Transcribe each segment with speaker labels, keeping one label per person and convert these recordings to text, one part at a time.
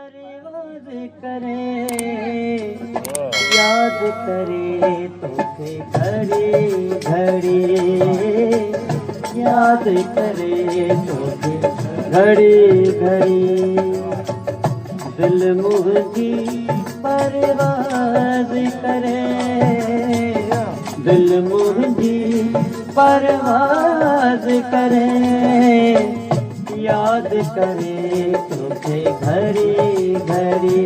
Speaker 1: परवाज़ करे याद करे तोखे घड़ी घड़ी याद करे तोखे घड़ी घड़ी दिल मुझी परवाज़ करे दिल मुझी परवाज़ करे याद करे तोखे घड़ी घड़ी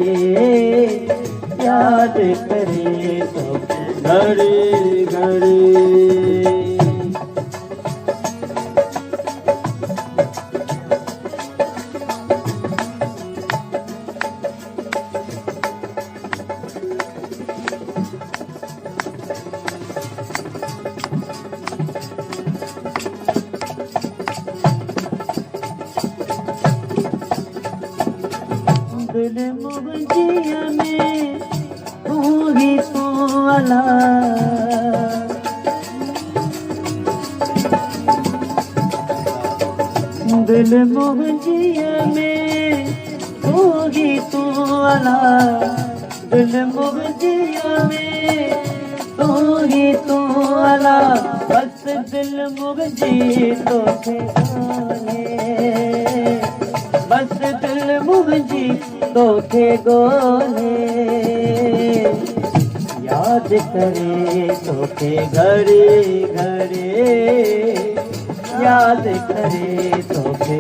Speaker 1: याद करे तोखे घड़ी घड़ी दिल मुझिया में तू ही तू अला दिल मुझिया में तू ही तू अला दिल मुझिया में तू ही तू अला बस दिल मुझी तो थे बस दिल मुझी तोखे गोले याद करे तोखे घड़ी घड़ी याद करे तोखे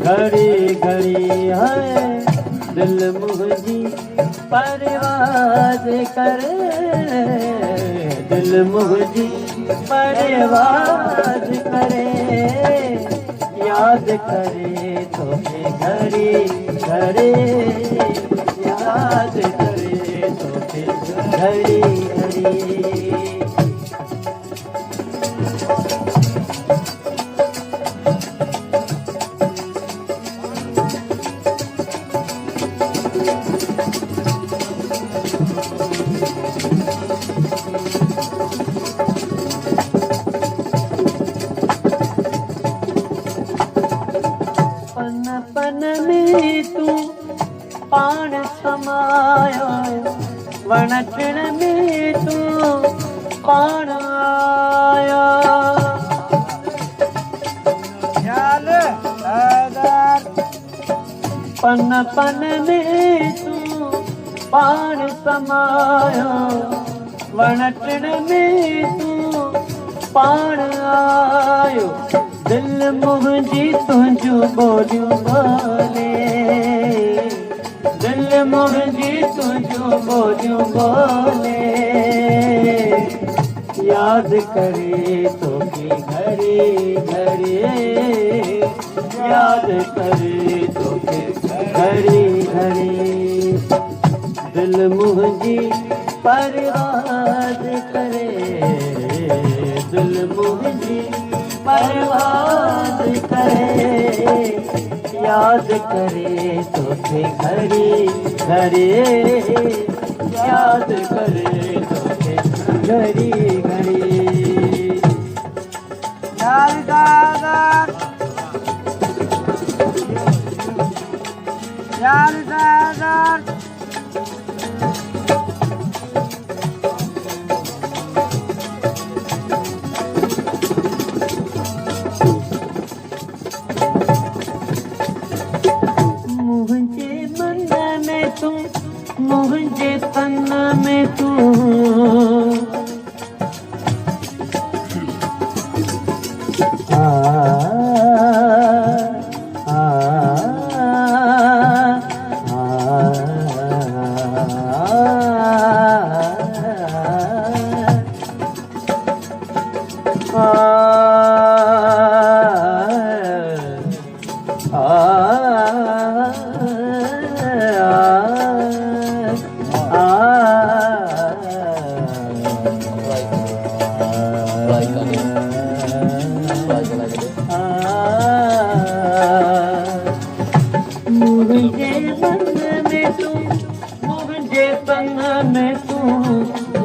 Speaker 1: घड़ी घड़ी है दिल मुझी परवाज़ करे दिल मुझी परवाज़ करे याद करे तोखे घड़ी घड़ी याद करे तोखे घड़ी घड़ी पन में तू पाण समायो वणटिण में तू पाण आया पन पन में तू पाण समायो वणटिण में तू पाण आयो दिल मुझी तुझू बोलियूं बोले दिल मुझी तुझू बोलियूं बोले याद करे तोखे घड़ी घड़ी याद करे तोखे घड़ी घड़ी दिल मुझी परवाज़ करे दिल मुझी परवाज़ करे याद करे तोखे घड़ी घड़ी याद करे तोखे घड़ी घड़ी याद याद मुझे तन में तू आ आ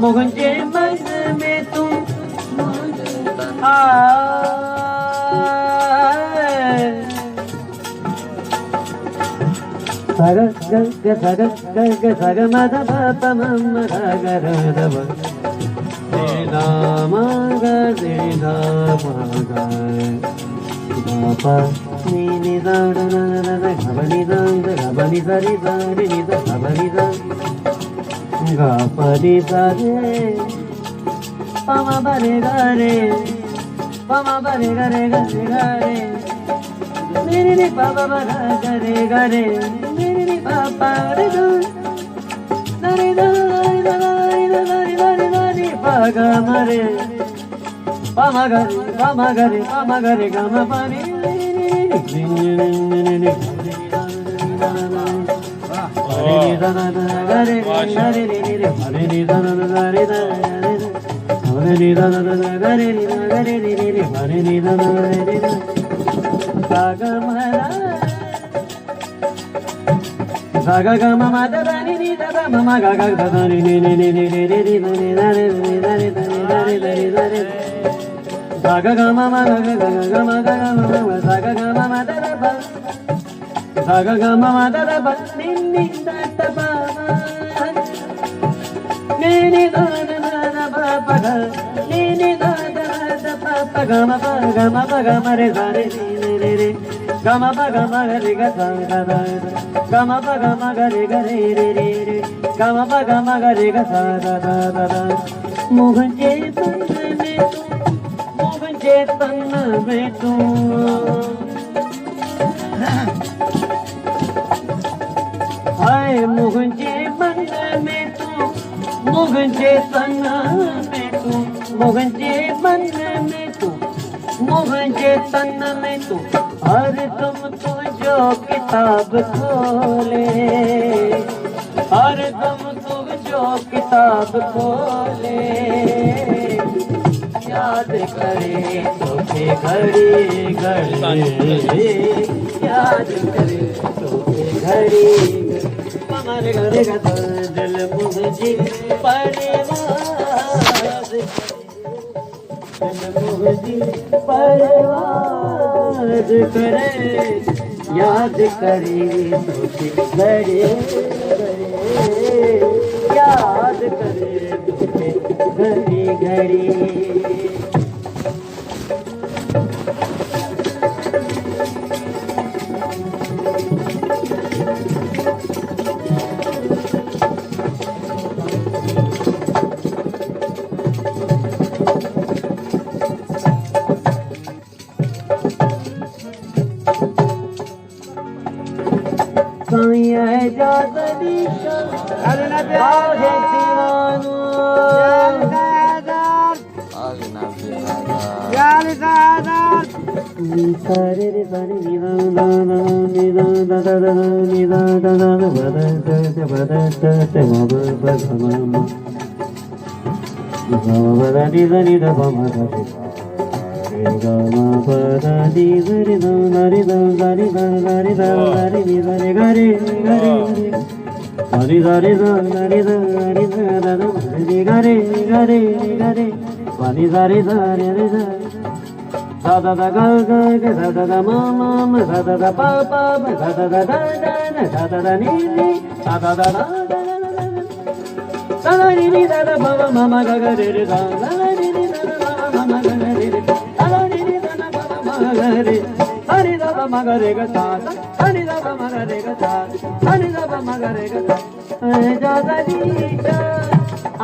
Speaker 1: मुझे मन में तू saga ga ga saga ga ga saga ma da pa pa ma ma ga ga ra da ba ni da ma ga ni da ma ga da pa ni ni da da da da da ga ba ni da ga ba ni da ri da ri ni da ga ba ni da ga pa ni da re pa ma ba re ga re pa ma ba re ga re ga re ga re ni ni ni pa pa ba ga ga re ga re ni ni ni pa pa re ga na re da ri da ri da ri da ri da ri pa ga ma re pa ma ga re pa ma ga re pa ma ga re ga ma pa ni ni ni ni ni ni da da da ga re ga re ni ni re ni da da da re da re ni da da da ga re ni da ga re ni ni re ni da da re ni da sa ga ma ra sa ga ga ma ma da da ni ni da da ma ma ga ga da da ni ni ni ni ni ni ni ni da re ni da re da ni da re da ni da re sa ga ga ma ma ga ga ga ma ga ga ma sa ga ga ma ma da da ba sa ga ga ma ma da da ba ni ni da da ba ni ni da da da ba pa ga ni ni da da da pa pa ga ma re sa re ni re re ga ma pa ga ma ga re ga sa da da ga ma pa ga ma ga re re re re ga ma pa ga ma ga re ga sa da da da da मुझे तन में तू मुझे तन में तू हाय मुझे मन में तू मुझे तन में तू मुझे मन में तू मुझे तन में तू हर तुम तू जो किताब खोले हर तुम तू जो किताब खोले याद करे तो के घड़ी घड़ी याद करे तो के घड़ी हमारे घरे का दिल मुझे परवाज़ मुझे परवाज़ करे याद करे तो के घड़ी याद करे तो के घड़ी घड़ी da da da ga ga ga da da da ma ma ma da da da pa pa ma da da da da da da da da ni ni da da da da da da da ni ni da da pa pa ma ma ga ga re re da da ni ni da da ma ma ma ga ga re re da da ni ni da da pa pa ma ga re ani da pa ma ga re ga sa ani da pa ma ga re ga sa ani da pa ma ga re ga sa ja da ni ja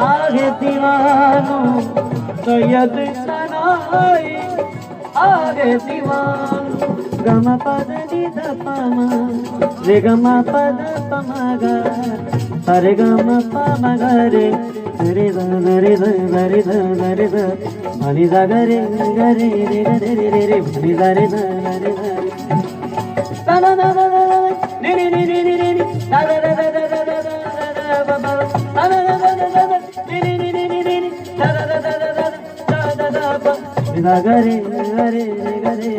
Speaker 1: आगे दीवानों तो यद सनाई आगे दीवान गम पद नि ध प म रे गम पद प म ग रे गम प म ग रे रे ध रे ध रे ध रे ध मनि ध ग रे रे रे रे रे रे मनि ध रे ध रे ध ता ता ता नी नी नी नी नी नी ता ता ता ता ता ता ता ता ता दा गरे गरे गरे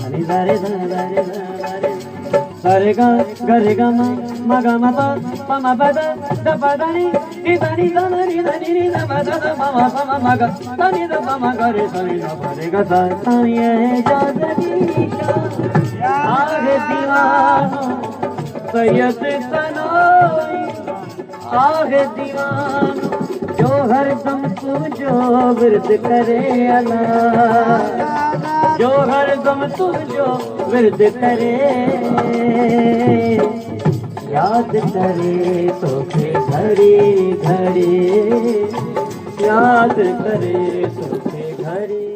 Speaker 1: ani da re da re da re ga gare ga ma ga ma pa ma pa da pa da ni da ni da ni da ni da ma da ma ma ga da ni da ma ga re da ni da pa re ga sa ye ja da ni आगे दीवानों सैयद सनाई आहे दीवान जो हरदम तुझो विरद करे अल्लाह जो हरदम तुझो विरद करे याद करे तो के घड़ी घड़ी याद करे तो के घड़ी